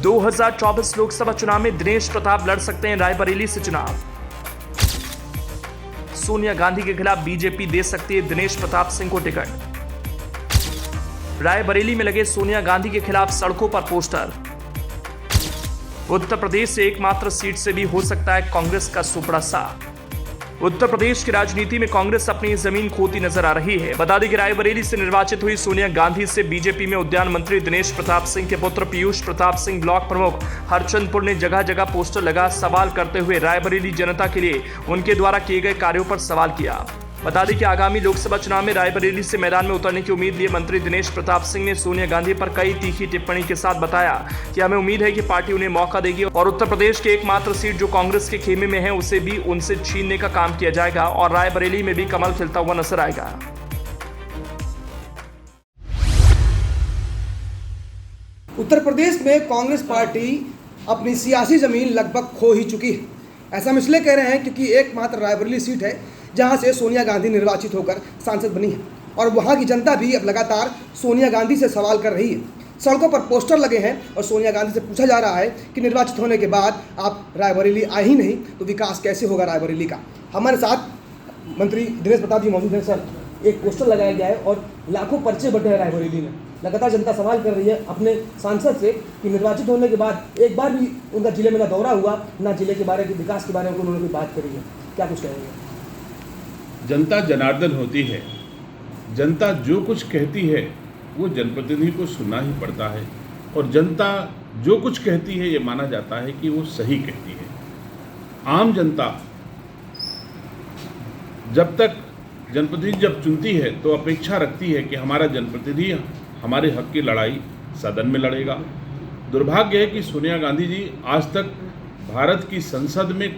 2024 लोकसभा चुनाव में दिनेश प्रताप लड़ सकते हैं रायबरेली से चुनाव। सोनिया गांधी के खिलाफ बीजेपी दे सकती है दिनेश प्रताप सिंह को टिकट। रायबरेली में लगे सोनिया गांधी के खिलाफ सड़कों पर पोस्टर। उत्तर प्रदेश से एकमात्र सीट से भी हो सकता है कांग्रेस का सुपड़ा साफ। उत्तर प्रदेश की राजनीति में कांग्रेस अपनी जमीन खोती नजर आ रही है। बता दें कि रायबरेली से निर्वाचित हुई सोनिया गांधी से बीजेपी में उद्यान मंत्री दिनेश प्रताप सिंह के पुत्र पीयूष प्रताप सिंह ब्लॉक प्रमुख हरचंदपुर ने जगह जगह पोस्टर लगा सवाल करते हुए रायबरेली जनता के लिए उनके द्वारा किए गए कार्यों पर सवाल किया। बता दें कि आगामी लोकसभा चुनाव में रायबरेली से मैदान में उतरने की उम्मीद लिए मंत्री दिनेश प्रताप सिंह ने सोनिया गांधी पर कई तीखी टिप्पणी के साथ बताया कि हमें उम्मीद है कि पार्टी उन्हें मौका देगी और उत्तर प्रदेश की एकमात्र सीट जो कांग्रेस के खेमे में है उसे भी उनसे छीनने का काम किया जाएगा और रायबरेली में भी कमल खिलता हुआ नजर आएगा। उत्तर प्रदेश में कांग्रेस पार्टी अपनी सियासी जमीन लगभग खो ही चुकी है। ऐसा हम इसलिए कह रहे हैं क्योंकि एकमात्र रायबरेली सीट है जहां से सोनिया गांधी निर्वाचित होकर सांसद बनी है और वहां की जनता भी अब लगातार सोनिया गांधी से सवाल कर रही है। सड़कों पर पोस्टर लगे हैं और सोनिया गांधी से पूछा जा रहा है कि निर्वाचित होने के बाद आप रायबरेली आए ही नहीं तो विकास कैसे होगा रायबरेली का। हमारे साथ मंत्री दिनेश प्रताप जी मौजूद हैं। सर, एक पोस्टर लगाया गया है और लाखों पर्चे बटे हैं रायबरेली में। लगातार जनता सवाल कर रही है अपने सांसद से कि निर्वाचित होने के बाद एक बार भी उनका जिले में ना दौरा हुआ, ना जिले के बारे में विकास के बारे में उन्होंने कोई बात करी है। क्या कुछ कहेंगे? जनता जनार्दन होती है। जनता जो कुछ कहती है वो जनप्रतिनिधि को सुनना ही पड़ता है और जनता जो कुछ कहती है ये माना जाता है कि वो सही कहती है। आम जनता जब तक जनप्रतिनिधि जब चुनती है तो अपेक्षा रखती है कि हमारा जनप्रतिनिधि हमारे हक की लड़ाई सदन में लड़ेगा। दुर्भाग्य है कि सोनिया गांधी जी आज तक भारत की संसद में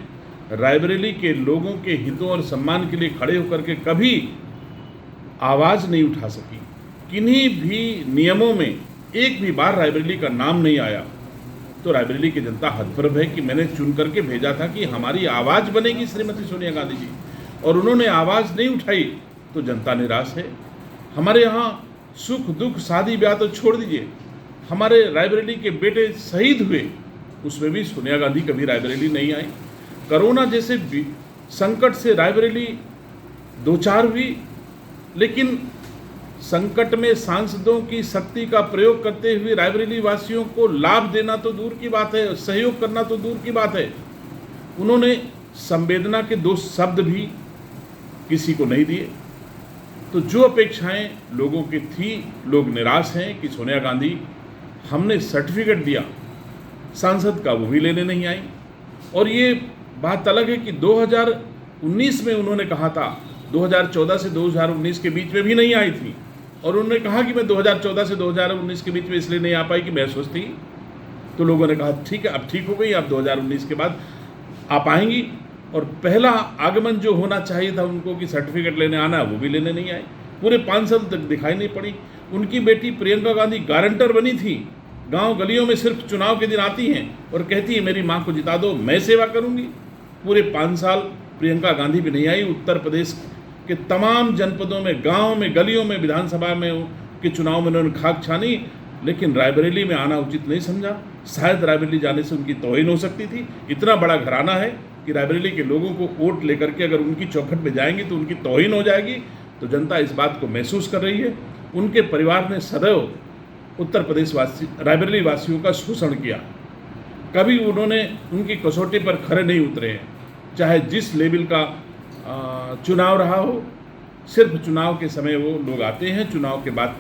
रायबरेली के लोगों के हितों और सम्मान के लिए खड़े होकर के कभी आवाज़ नहीं उठा सकी। किन्हीं भी नियमों में एक भी बार रायबरेली का नाम नहीं आया तो रायबरेली की जनता हतप्रभ है कि मैंने चुन करके भेजा था कि हमारी आवाज़ बनेगी श्रीमती सोनिया गांधी जी, और उन्होंने आवाज़ नहीं उठाई तो जनता निराश है। हमारे यहाँ सुख दुख शादी ब्याह तो छोड़ दीजिए, हमारे रायबरेली के बेटे शहीद हुए उसमें भी सोनिया गांधी कभी रायबरेली नहीं आई। कोरोना जैसे संकट से रायबरेली दो चार हुई, लेकिन संकट में सांसदों की शक्ति का प्रयोग करते हुए रायबरेली वासियों को लाभ देना तो दूर की बात है, सहयोग करना तो दूर की बात है, उन्होंने संवेदना के दो शब्द भी किसी को नहीं दिए। तो जो अपेक्षाएं लोगों की थी, लोग निराश हैं कि सोनिया गांधी हमने सर्टिफिकेट दिया सांसद का वो भी लेने नहीं आई। और ये बात अलग है कि 2019 में उन्होंने कहा था, 2014 से 2019 के बीच में भी नहीं आई थी और उन्होंने कहा कि मैं 2014 से 2019 के बीच में इसलिए नहीं आ पाई कि मैं अस्वस्थ थी। तो लोगों ने कहा ठीक है अब ठीक हो गई, अब 2019 के बाद आ पाएंगी। और पहला आगमन जो होना चाहिए था उनको कि सर्टिफिकेट लेने आना, वो भी लेने नहीं आए। पूरे 5 साल तक दिखाई नहीं पड़ी। उनकी बेटी प्रियंका गांधी गारंटर बनी थी, गांव गलियों में सिर्फ चुनाव के दिन आती हैं और कहती है मेरी मां को जिता दो, मैं सेवा करूंगी। पूरे 5 साल प्रियंका गांधी भी नहीं आई। उत्तर प्रदेश के तमाम जनपदों में, गांव में, गलियों में, विधानसभा में के चुनाव में उन्होंने खाक छानी, लेकिन रायबरेली में आना उचित नहीं समझा। शायद रायबरेली जाने से उनकी तौहीन हो सकती थी। इतना बड़ा घराना है कि रायबरेली के लोगों को वोट लेकर के अगर उनकी चौखट में जाएंगी तो उनकी तौहीन हो जाएगी। तो जनता इस बात को महसूस कर रही है। उनके परिवार ने सदैव उत्तर प्रदेश वासी, रायबरेली वासियों का शोषण किया। कभी उन्होंने उनकी कसौटी पर खरे नहीं उतरे हैं, चाहे जिस लेवल का चुनाव रहा हो। सिर्फ चुनाव के समय वो लोग आते हैं, चुनाव के बाद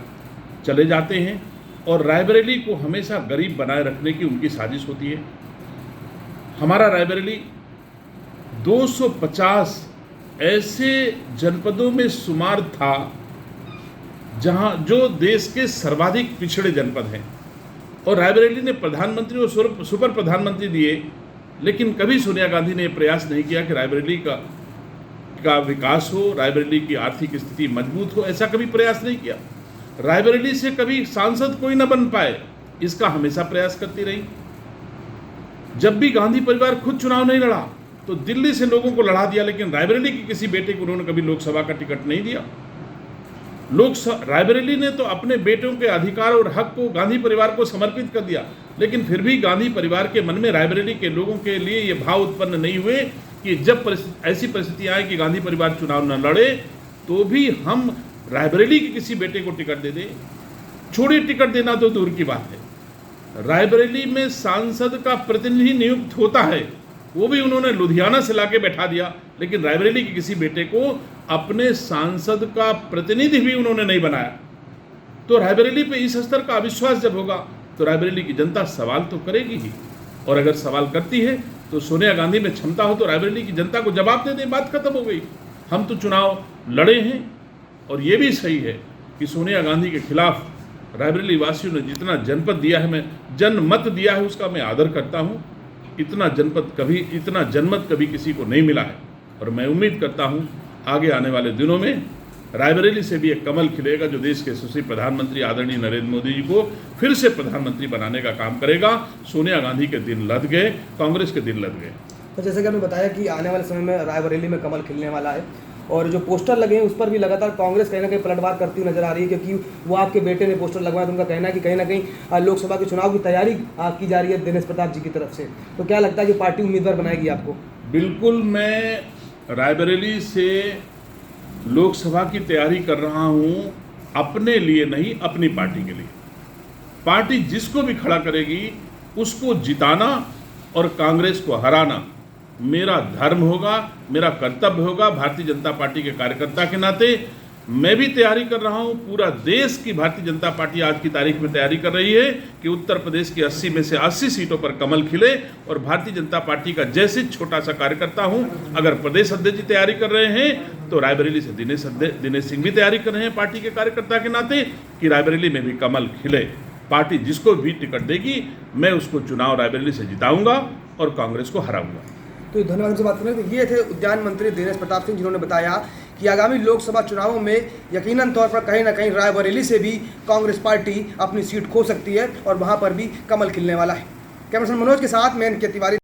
चले जाते हैं और रायबरेली को हमेशा गरीब बनाए रखने की उनकी साजिश होती है। हमारा रायबरेली 250 ऐसे जनपदों में शुमार था जहां जो देश के सर्वाधिक पिछड़े जनपद हैं और रायबरेली ने प्रधानमंत्री और सुपर प्रधानमंत्री दिए, लेकिन कभी सोनिया गांधी ने प्रयास नहीं किया कि रायबरेली का विकास हो, रायबरेली की आर्थिक स्थिति मजबूत हो। ऐसा कभी प्रयास नहीं किया। रायबरेली से कभी सांसद कोई न बन पाए, इसका हमेशा प्रयास करती रही। जब भी गांधी परिवार खुद चुनाव नहीं लड़ा तो दिल्ली से लोगों को लड़ा दिया, लेकिन रायबरेली के किसी बेटे को उन्होंने कभी लोकसभा का टिकट नहीं दिया। रायबरेली ने तो अपने बेटों के अधिकार और हक को गांधी परिवार को समर्पित कर दिया। लेकिन फिर भी गांधी परिवार के मन में रायबरेली के लोगों के लिए ये भाव उत्पन्न नहीं हुए कि जब ऐसी परिस्थितियां आए कि गांधी परिवार चुनाव न लड़े तो भी हम रायबरेली के किसी बेटे को टिकट दे दें। छोड़िए टिकट देना तो दूर की बात है, रायबरेली में सांसद का प्रतिनिधि नियुक्त होता है, वो भी उन्होंने लुधियाना से लाके बैठा दिया, लेकिन रायबरेली के किसी बेटे को अपने सांसद का प्रतिनिधि भी उन्होंने नहीं बनाया। तो रायबरेली पे इस स्तर का अविश्वास जब होगा तो रायबरेली की जनता सवाल तो करेगी ही, और अगर सवाल करती है तो सोनिया गांधी में क्षमता हो तो रायबरेली की जनता को जवाब दे दें, बात खत्म हो गई। हम तो चुनाव लड़े हैं, और ये भी सही है कि सोनिया गांधी के खिलाफ रायबरेली वासियों ने जितना जनपद दिया है, मैं जनमत दिया है, उसका मैं आदर करता हूँ। इतना जनमत कभी किसी को नहीं मिला है, और मैं उम्मीद करता हूँ आगे आने वाले दिनों में रायबरेली से भी एक कमल खिलेगा जो देश के यशस्वी प्रधानमंत्री आदरणीय नरेंद्र मोदी जी को फिर से प्रधानमंत्री बनाने का काम करेगा। सोनिया गांधी के दिन लद गए, कांग्रेस के दिन लद गए। तो जैसे कि आपने बताया कि आने वाले समय में रायबरेली में कमल खिलने वाला है, और जो पोस्टर लगे हैं उस पर भी लगातार कांग्रेस कहीं ना कहीं पलटवार करती हुई नजर आ रही है, क्योंकि वो आपके बेटे ने पोस्टर लगवाया, तो उनका कहना है कि कहीं ना कहीं लोकसभा के चुनाव की तैयारी की जा रही है दिनेश प्रताप जी की तरफ से। तो क्या लगता है कि पार्टी उम्मीदवार बनाएगी आपको? बिल्कुल, मैं रायबरेली से लोकसभा की तैयारी कर रहा हूँ, अपने लिए नहीं, अपनी पार्टी के लिए। पार्टी जिसको भी खड़ा करेगी उसको जिताना और कांग्रेस को हराना मेरा धर्म होगा, मेरा कर्तव्य होगा। भारतीय जनता पार्टी के कार्यकर्ता के नाते मैं भी तैयारी कर रहा हूं। पूरा देश की भारतीय जनता पार्टी आज की तारीख में तैयारी कर रही है कि उत्तर प्रदेश की 80 में से 80 सीटों पर कमल खिले, और भारतीय जनता पार्टी का जैसे छोटा सा कार्यकर्ता हूं, अगर प्रदेश अध्यक्ष जी तैयारी कर रहे हैं तो रायबरेली से दिनेश सिंह भी तैयारी कर रहे हैं पार्टी के कार्यकर्ता के नाते कि रायबरेली में भी कमल खिले। पार्टी जिसको भी टिकट देगी मैं उसको चुनाव रायबरेली से जिताऊंगा और कांग्रेस को हराऊंगा। तो धन्यवाद। हमसे बात करें तो ये थे उद्यान मंत्री दिनेश प्रताप सिंह, जिन्होंने बताया कि आगामी लोकसभा चुनावों में यकीनन तौर पर कहीं ना कहीं रायबरेली से भी कांग्रेस पार्टी अपनी सीट खो सकती है, और वहां पर भी कमल खिलने वाला है। कैमरा पर्सन मनोज के साथ मैं इनके तिवारी।